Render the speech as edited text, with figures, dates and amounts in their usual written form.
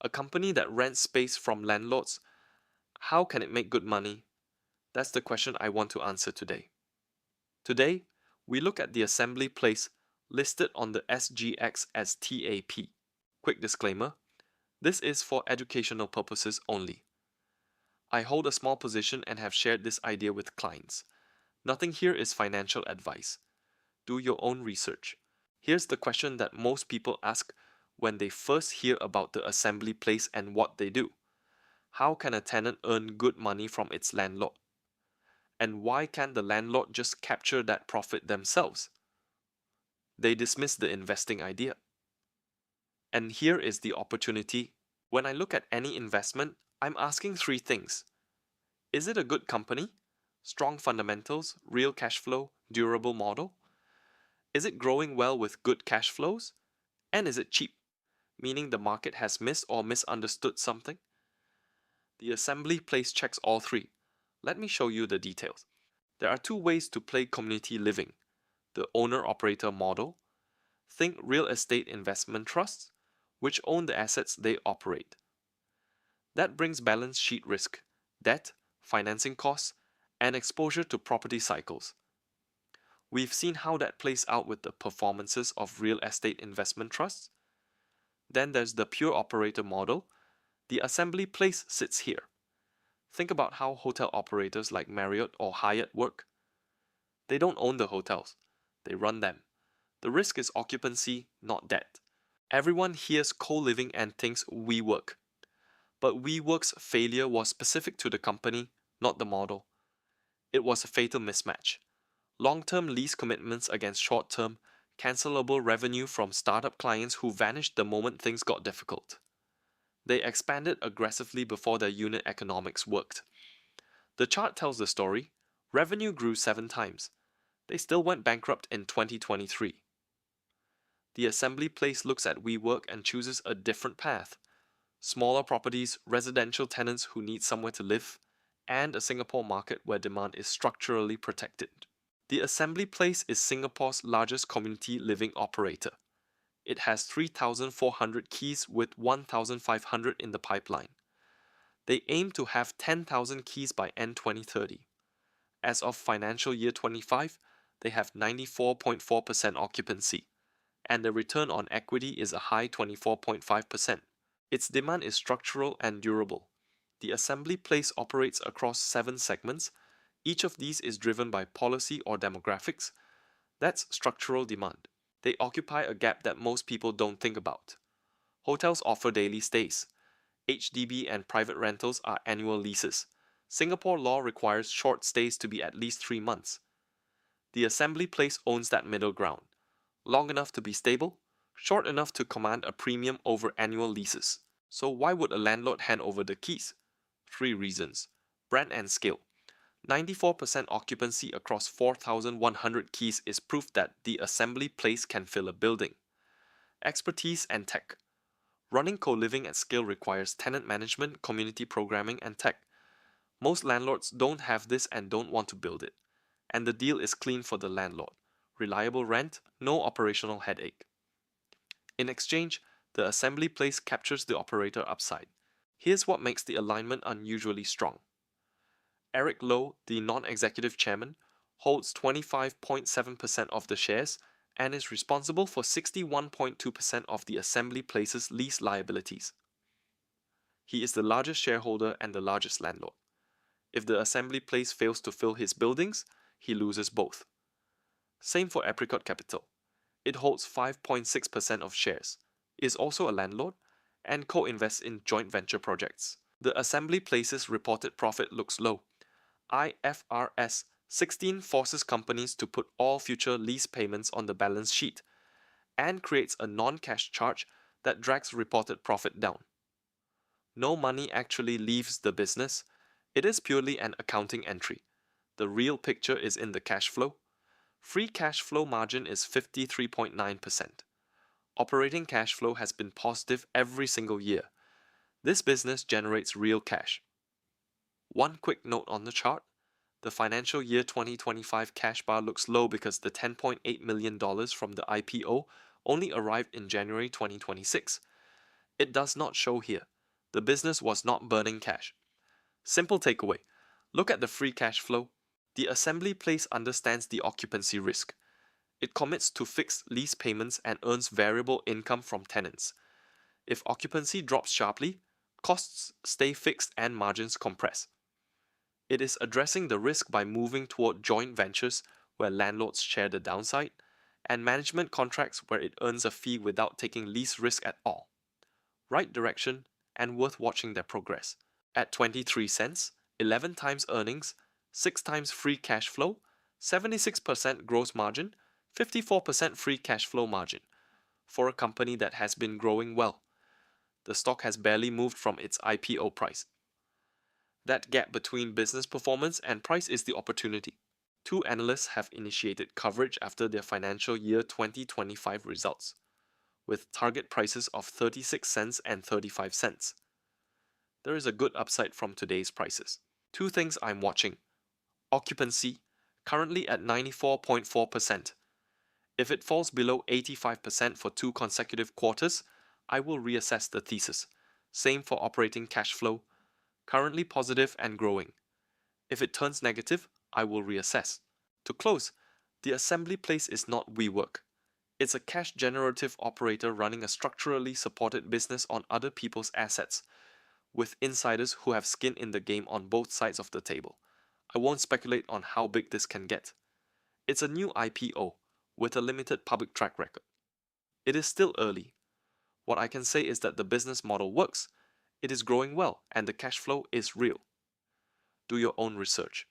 A company that rents space from landlords, how can it make good money? That's the question I want to answer today. Today, we look at the assembly place listed on the SGX as TAP. Quick disclaimer, this is for educational purposes only. I hold a small position and have shared this idea with clients. Nothing here is financial advice. Do your own research. Here's the question that most people ask when they first hear about the assembly place and what they do. How can a tenant earn good money from its landlord? And why can't the landlord just capture that profit themselves? They dismiss the investing idea. And here is the opportunity. When I look at any investment, I'm asking three things. Is it a good company? Strong fundamentals, real cash flow, durable model? Is it growing well with good cash flows? And is it cheap? Meaning the market has missed or misunderstood something? The assembly place checks all three. Let me show you the details. There are two ways to play community living. The owner-operator model. Think real estate investment trusts, which own the assets they operate. That brings balance sheet risk, debt, financing costs, and exposure to property cycles. We've seen how that plays out with the performances of real estate investment trusts. Then there's the pure operator model. The assembly place sits here. Think about how hotel operators like Marriott or Hyatt work. They don't own the hotels, they run them. The risk is occupancy, not debt. Everyone hears co-living and thinks WeWork. But WeWork's failure was specific to the company, not the model. It was a fatal mismatch. Long-term lease commitments against short-term, cancelable revenue from startup clients who vanished the moment things got difficult. They expanded aggressively before their unit economics worked. The chart tells the story. Revenue grew 7 times. They still went bankrupt in 2023. The assembly place looks at WeWork and chooses a different path. Smaller properties, residential tenants who need somewhere to live, and a Singapore market where demand is structurally protected. The assembly place is Singapore's largest community living operator. It has 3,400 keys with 1,500 in the pipeline. They aim to have 10,000 keys by end 2030. As of financial year 25, they have 94.4% occupancy, and the return on equity is a high 24.5%. Its demand is structural and durable. The assembly place operates across 7 segments. Each of these is driven by policy or demographics. That's structural demand. They occupy a gap that most people don't think about. Hotels offer daily stays. HDB and private rentals are annual leases. Singapore law requires short stays to be at least 3 months. The assembly place owns that middle ground. Long enough to be stable, short enough to command a premium over annual leases. So why would a landlord hand over the keys? 3 reasons. Brand and scale. 94% occupancy across 4,100 keys is proof that the assembly place can fill a building. Expertise and tech. Running co-living at scale requires tenant management, community programming, and tech. Most landlords don't have this and don't want to build it. And the deal is clean for the landlord. Reliable rent, no operational headache. In exchange, the assembly place captures the operator upside. Here's what makes the alignment unusually strong. Eric Lowe, the non-executive chairman, holds 25.7% of the shares and is responsible for 61.2% of the assembly place's lease liabilities. He is the largest shareholder and the largest landlord. If the assembly place fails to fill his buildings, he loses both. Same for Apricot Capital. It holds 5.6% of shares, is also a landlord, and co-invests in joint venture projects. The assembly place's reported profit looks low. IFRS 16 forces companies to put all future lease payments on the balance sheet and creates a non-cash charge that drags reported profit down. No money actually leaves the business. It is purely an accounting entry. The real picture is in the cash flow. Free cash flow margin is 53.9%. Operating cash flow has been positive every single year. This business generates real cash. One quick note on the chart. The financial year 2025 cash bar looks low because the $10.8 million from the IPO only arrived in January 2026. It does not show here. The business was not burning cash. Simple takeaway. Look at the free cash flow. The assembly place understands the occupancy risk. It commits to fixed lease payments and earns variable income from tenants. If occupancy drops sharply, costs stay fixed and margins compress. It is addressing the risk by moving toward joint ventures where landlords share the downside, and management contracts where it earns a fee without taking lease risk at all. Right direction and worth watching their progress. At 23 cents, 11 times earnings, 6 times free cash flow, 76% gross margin, 54% free cash flow margin. For a company that has been growing well, the stock has barely moved from its IPO price. That gap between business performance and price is the opportunity. Two analysts have initiated coverage after their financial year 2025 results, with target prices of 36 cents and 35 cents. There is a good upside from today's prices. Two things I'm watching. Occupancy, currently at 94.4%. If it falls below 85% for 2 consecutive quarters, I will reassess the thesis. Same for operating cash flow, currently positive and growing. If it turns negative, I will reassess. To close, the assembly place is not WeWork. It's a cash generative operator running a structurally supported business on other people's assets, with insiders who have skin in the game on both sides of the table. I won't speculate on how big this can get. It's a new IPO with a limited public track record. It is still early. What I can say is that the business model works, it is growing well, and the cash flow is real. Do your own research.